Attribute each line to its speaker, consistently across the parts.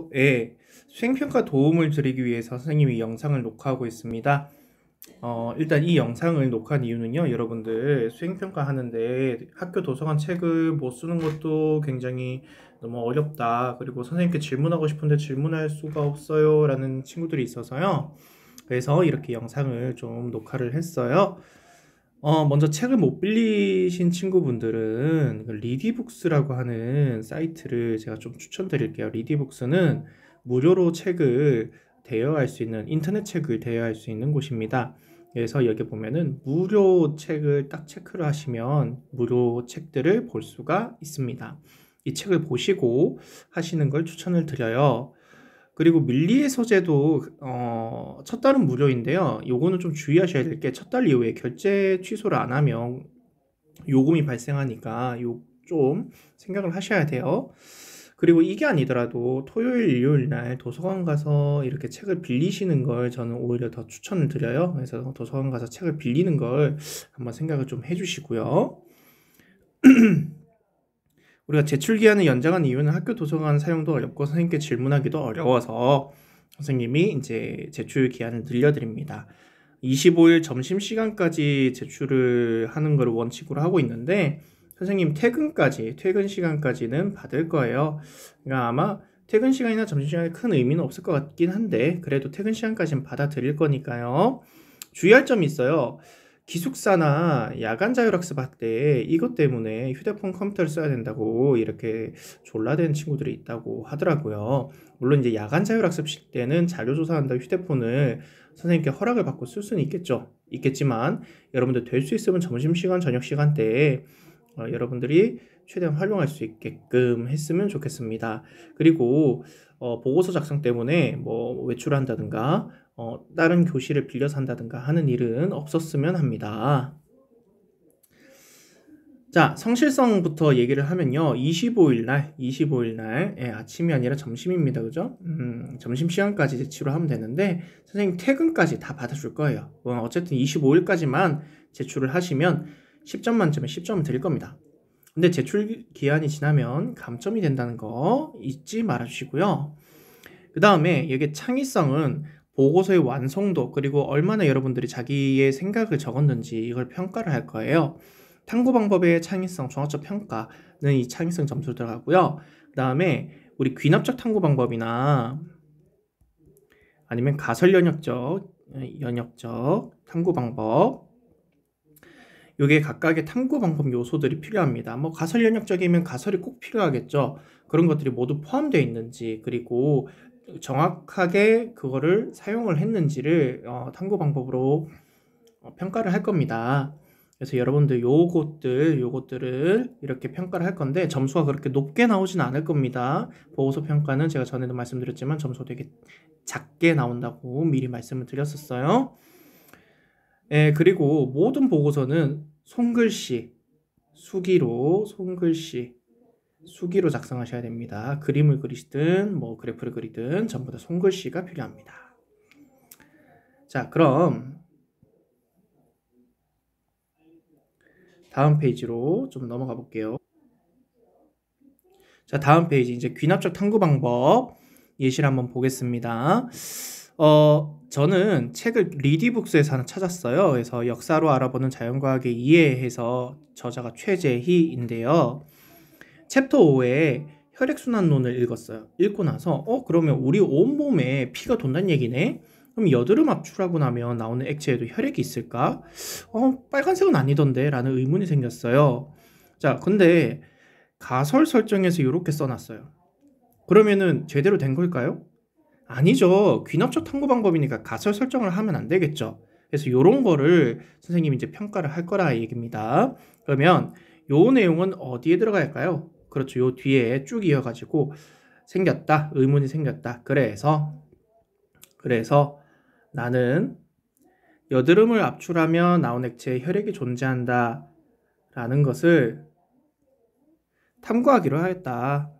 Speaker 1: 학교에 수행평가 도움을 드리기 위해서 선생님이 영상을 녹화하고 있습니다. 일단 이 영상을 녹화한 이유는요, 여러분들 수행평가 하는데 학교 도서관 책을 못 쓰는 것도 굉장히 너무 어렵다. 그리고 선생님께 질문하고 싶은데 질문할 수가 없어요. 라는 친구들이 있어서요. 그래서 이렇게 영상을 좀 녹화를 했어요. 먼저 책을 못 빌리신 친구분들은 그 리디북스라고 하는 사이트를 제가 좀 추천드릴게요. 리디북스는 무료로 책을 대여할 수 있는, 인터넷 책을 대여할 수 있는 곳입니다. 그래서 여기 보면은 무료 책을 딱 체크를 하시면 무료 책들을 볼 수가 있습니다. 이 책을 보시고 하시는 걸 추천을 드려요. 그리고 밀리의 서재도 첫 달은 무료인데요. 요거는 좀 주의하셔야 될 게 첫 달 이후에 결제 취소를 안 하면 요금이 발생하니까 요 좀 생각을 하셔야 돼요. 그리고 이게 아니더라도 토요일, 일요일 날 도서관 가서 이렇게 책을 빌리시는 걸 저는 오히려 더 추천을 드려요. 그래서 도서관 가서 책을 빌리는 걸 한번 생각을 좀 해주시고요. 우리가 제출 기한을 연장한 이유는 학교 도서관 사용도 어렵고 선생님께 질문하기도 어려워서 선생님이 이제 제출 기한을 늘려드립니다. 25일 점심시간까지 제출을 하는 걸 원칙으로 하고 있는데 선생님 퇴근 시간까지는 받을 거예요. 그러니까 아마 퇴근 시간이나 점심시간에 큰 의미는 없을 것 같긴 한데 그래도 퇴근 시간까지는 받아들일 거니까요. 주의할 점이 있어요. 기숙사나 야간 자율학습 할 때 이것 때문에 휴대폰 컴퓨터를 써야 된다고 이렇게 졸라대는 친구들이 있다고 하더라고요. 물론 이제 야간 자율학습 때는 자료 조사한다고 휴대폰을 선생님께 허락을 받고 쓸 수는 있겠지만 여러분들 될 수 있으면 점심시간, 저녁시간 때에 여러분들이 최대한 활용할 수 있게끔 했으면 좋겠습니다. 그리고 보고서 작성 때문에 뭐 외출을 한다든가 다른 교실을 빌려서 한다든가 하는 일은 없었으면 합니다. 자, 성실성부터 얘기를 하면요. 25일 날, 아침이 아니라 점심입니다. 그죠? 점심시간까지 제출을 하면 되는데, 선생님 퇴근까지 다 받아줄 거예요. 어쨌든 25일까지만 제출을 하시면 10점 만점에 10점을 드릴 겁니다. 근데 제출 기한이 지나면 감점이 된다는 거 잊지 말아주시고요. 그 다음에 여기 창의성은 보고서의 완성도 그리고 얼마나 여러분들이 자기의 생각을 적었는지 이걸 평가를 할 거예요. 탐구 방법의 창의성, 종합적 평가는 이 창의성 점수로 들어가고요. 그 다음에 우리 귀납적 탐구 방법이나 아니면 가설 연역적 탐구 방법 요게 각각의 탐구 방법 요소들이 필요합니다. 뭐 가설 연역적이면 가설이 꼭 필요하겠죠. 그런 것들이 모두 포함되어 있는지 그리고 정확하게 그거를 사용을 했는지를 탐구 방법으로 평가를 할 겁니다. 그래서 여러분들 요것들을 이렇게 평가를 할 건데 점수가 그렇게 높게 나오진 않을 겁니다. 보고서 평가는 제가 전에도 말씀드렸지만 점수가 되게 작게 나온다고 미리 말씀을 드렸었어요. 그리고 모든 보고서는 손글씨, 수기로 작성하셔야 됩니다. 그림을 그리시든 뭐 그래프를 그리든 전부 다 손글씨가 필요합니다. 자, 그럼 다음 페이지로 좀 넘어가 볼게요. 자, 다음 페이지 이제 귀납적 탐구 방법 예시를 한번 보겠습니다. 저는 책을 리디북스에서 하나 찾았어요. 그래서 역사로 알아보는 자연과학의 이해해서 저자가 최재희인데요. 챕터 5에 혈액순환론을 읽었어요. 읽고 나서 그러면 우리 온몸에 피가 돈다는 얘기네? 그럼 여드름 압출하고 나면 나오는 액체에도 혈액이 있을까? 빨간색은 아니던데 라는 의문이 생겼어요. 자, 근데 가설 설정에서 이렇게 써놨어요. 그러면은 제대로 된 걸까요? 아니죠. 귀납적 탐구 방법이니까 가설 설정을 하면 안 되겠죠. 그래서 이런 거를 선생님이 이제 평가를 할 거라 얘기입니다. 그러면 요 내용은 어디에 들어가 할까요? 그렇죠. 요 뒤에 쭉 이어가지고 의문이 생겼다. 그래서 나는 여드름을 압출하며 나온 액체에 혈액이 존재한다 라는 것을 탐구하기로 하였다.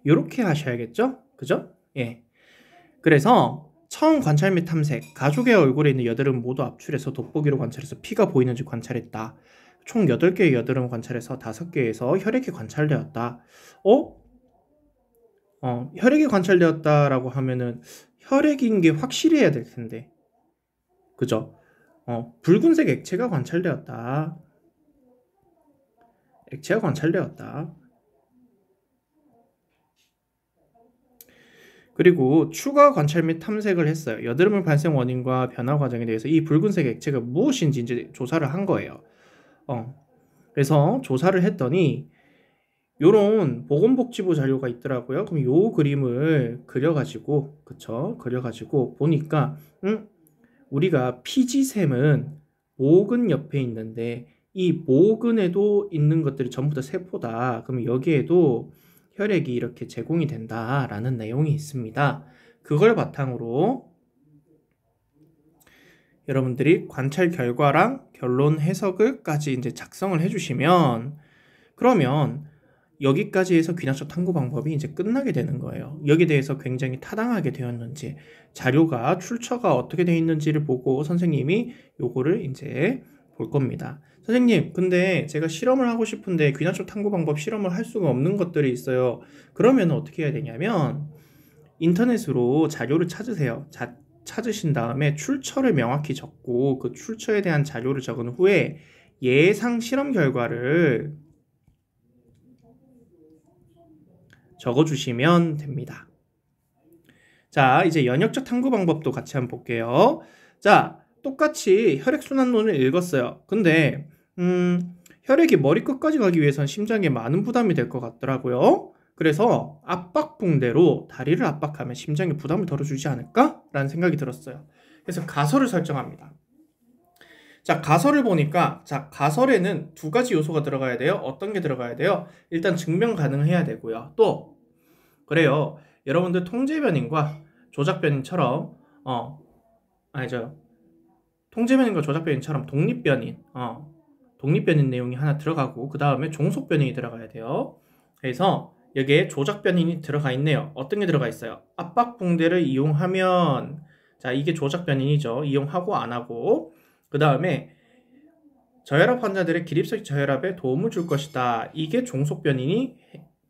Speaker 1: 이렇게 하셔야겠죠? 그죠? 예. 그래서 처음 관찰 및 탐색, 가족의 얼굴에 있는 여드름 모두 압출해서 돋보기로 관찰해서 피가 보이는지 관찰했다. 총 8개의 여드름 관찰해서 5개에서 혈액이 관찰되었다. 어? 혈액이 관찰되었다라고 하면은 혈액인 게 확실해야 될 텐데. 그죠? 붉은색 액체가 관찰되었다. 액체가 관찰되었다. 그리고 추가 관찰 및 탐색을 했어요. 여드름 발생 원인과 변화 과정에 대해서 이 붉은색 액체가 무엇인지 이제 조사를 한 거예요. 그래서 조사를 했더니 요런 보건복지부 자료가 있더라고요. 그럼 요 그림을 그려가지고, 그쵸? 그려가지고 보니까, 우리가 피지샘은 모근 옆에 있는데, 이 모근에도 있는 것들이 전부 다 세포다. 그럼 여기에도 혈액이 이렇게 제공이 된다라는 내용이 있습니다. 그걸 바탕으로 여러분들이 관찰 결과랑 결론 해석을까지 이제 작성을 해주시면, 그러면 여기까지 해서 귀납적 탐구 방법이 이제 끝나게 되는 거예요. 여기에 대해서 굉장히 타당하게 되었는지, 자료가 출처가 어떻게 되어 있는지를 보고 선생님이 요거를 이제 볼 겁니다. 선생님, 근데 제가 실험을 하고 싶은데 귀납적 탐구 방법 실험을 할 수가 없는 것들이 있어요. 그러면 어떻게 해야 되냐면 인터넷으로 자료를 찾으세요. 찾으신 다음에 출처를 명확히 적고 그 출처에 대한 자료를 적은 후에 예상 실험 결과를 적어주시면 됩니다. 자, 이제 연역적 탐구 방법도 같이 한번 볼게요. 자, 똑같이 혈액순환론을 읽었어요. 근데 혈액이 머리끝까지 가기 위해선 심장에 많은 부담이 될 것 같더라고요. 그래서 압박붕대로 다리를 압박하면 심장에 부담을 덜어주지 않을까? 라는 생각이 들었어요. 그래서 가설을 설정합니다. 자, 가설을 보니까, 자, 가설에는 2가지 요소가 들어가야 돼요. 어떤 게 들어가야 돼요? 일단 증명 가능해야 되고요. 또 그래요. 여러분들 통제변인과 조작변인처럼 통제변인과 조작변인처럼 독립변인 내용이 하나 들어가고 그 다음에 종속변인이 들어가야 돼요. 그래서 여기에 조작변인이 들어가 있네요. 어떤 게 들어가 있어요? 압박붕대를 이용하면, 자, 이게 조작변인이죠. 이용하고 안 하고, 그 다음에 저혈압 환자들의 기립성 저혈압에 도움을 줄 것이다. 이게 종속변인이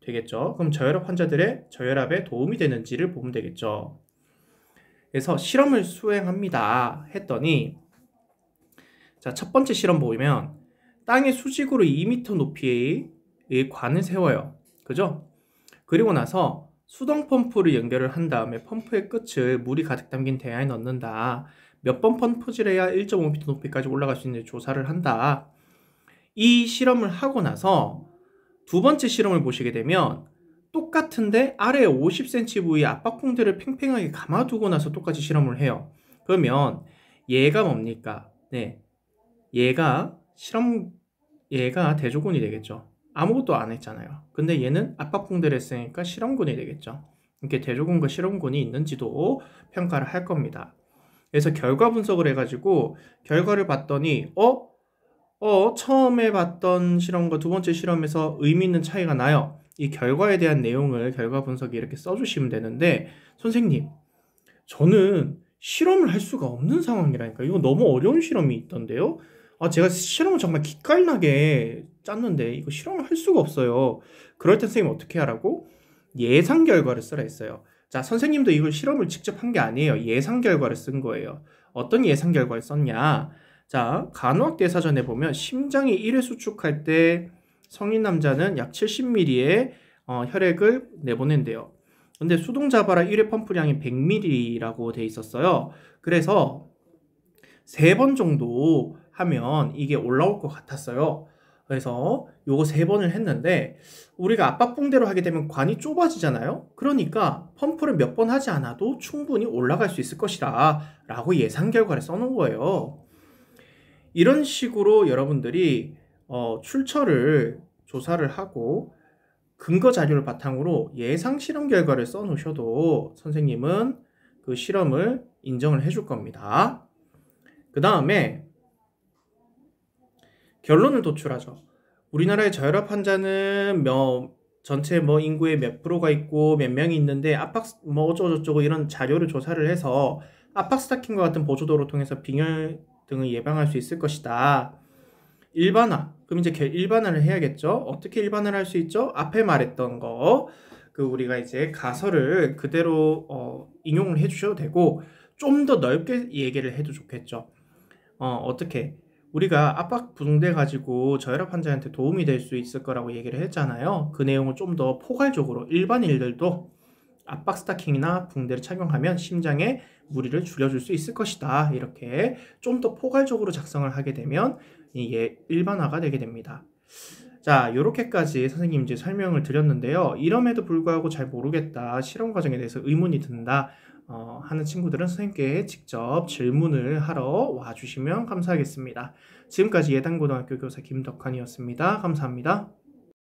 Speaker 1: 되겠죠. 그럼 저혈압 환자들의 저혈압에 도움이 되는지를 보면 되겠죠. 그래서 실험을 수행합니다. 했더니, 자, 첫 번째 실험 보면 땅에 수직으로 2m 높이의 관을 세워요. 그죠? 그리고 나서 수동 펌프를 연결을 한 다음에 펌프의 끝을 물이 가득 담긴 대야에 넣는다. 몇 번 펌프질 해야 1.5m 높이까지 올라갈 수 있는지 조사를 한다. 이 실험을 하고 나서 두 번째 실험을 보시게 되면 똑같은데 아래 50cm 부위에 압박붕대를 팽팽하게 감아두고 나서 똑같이 실험을 해요. 그러면 얘가 뭡니까? 네, 얘가 대조군이 되겠죠. 아무것도 안 했잖아요. 근데 얘는 압박붕대를 했으니까 실험군이 되겠죠. 이렇게 대조군과 실험군이 있는지도 평가를 할 겁니다. 그래서 결과 분석을 해가지고 결과를 봤더니 처음에 봤던 실험과 두 번째 실험에서 의미 있는 차이가 나요. 이 결과에 대한 내용을 결과 분석에 이렇게 써주시면 되는데, 선생님, 저는 실험을 할 수가 없는 상황이라니까. 이거 너무 어려운 실험이 있던데요. 제가 실험을 정말 기깔나게 짰는데 이거 실험을 할 수가 없어요. 그럴 때 선생님 어떻게 하라고? 예상 결과를 쓰라 했어요. 자, 선생님도 이걸 실험을 직접 한 게 아니에요. 예상 결과를 쓴 거예요. 어떤 예상 결과를 썼냐? 자, 간호학 대사전에 보면 심장이 1회 수축할 때 성인 남자는 약 70ml의 혈액을 내보낸대요. 근데 수동자바라 1회 펌프량이 100ml라고 돼 있었어요. 그래서 3번 정도 하면 이게 올라올 것 같았어요. 그래서 요거 3번을 했는데 우리가 압박붕대로 하게 되면 관이 좁아지잖아요. 그러니까 펌프를 몇 번 하지 않아도 충분히 올라갈 수 있을 것이다 라고 예상 결과를 써놓은 거예요. 이런 식으로 여러분들이 출처를 조사를 하고 근거 자료를 바탕으로 예상 실험 결과를 써놓으셔도 선생님은 그 실험을 인정을 해줄 겁니다. 그 다음에 결론을 도출하죠. 우리나라의 저혈압 환자는 전체 인구의 몇 프로가 있고 몇 명이 있는데 압박 어쩌고저쩌고 이런 자료를 조사를 해서 압박 스타킹과 같은 보조도를 통해서 빈혈 등을 예방할 수 있을 것이다. 일반화. 그럼 이제 일반화를 해야겠죠? 어떻게 일반화를 할 수 있죠? 앞에 말했던 거. 우리가 이제 가설을 그대로 인용을 해주셔도 되고, 좀 더 넓게 얘기를 해도 좋겠죠. 어떻게? 우리가 압박 붕대 가지고 저혈압 환자한테 도움이 될 수 있을 거라고 얘기를 했잖아요. 그 내용을 좀 더 포괄적으로 일반인들도 압박 스타킹이나 붕대를 착용하면 심장에 무리를 줄여줄 수 있을 것이다. 이렇게 좀 더 포괄적으로 작성을 하게 되면 이게 일반화가 되게 됩니다. 자, 요렇게까지 선생님 이제 설명을 드렸는데요. 이럼에도 불구하고 잘 모르겠다, 실험 과정에 대해서 의문이 든다 하는 친구들은 선생님께 직접 질문을 하러 와주시면 감사하겠습니다. 지금까지 예단고등학교 교사 김덕환이었습니다. 감사합니다.